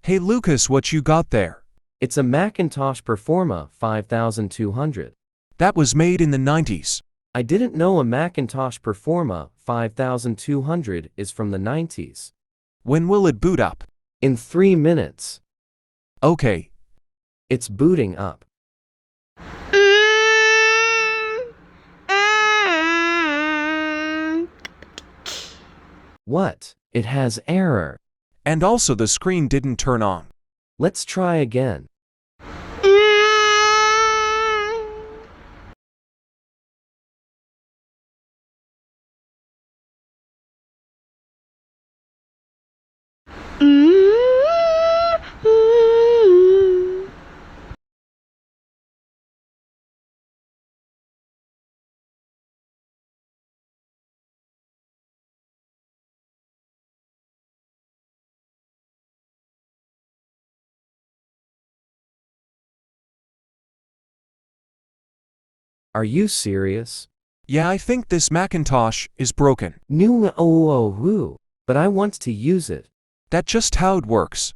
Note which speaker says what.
Speaker 1: Hey Lucas, what you got there?
Speaker 2: It's a Macintosh Performa 5200.
Speaker 1: That was made in the 90s.
Speaker 2: I didn't know a Macintosh Performa 5200 is from the 90s.
Speaker 1: When will it boot up?
Speaker 2: In 3 minutes.
Speaker 1: Okay.
Speaker 2: It's booting up. What? It has error.
Speaker 1: And also the screen didn't turn on.
Speaker 2: Let's try again. Are you serious?
Speaker 1: Yeah, I think this Macintosh is broken.
Speaker 2: But I want to use it.
Speaker 1: That's just how it works.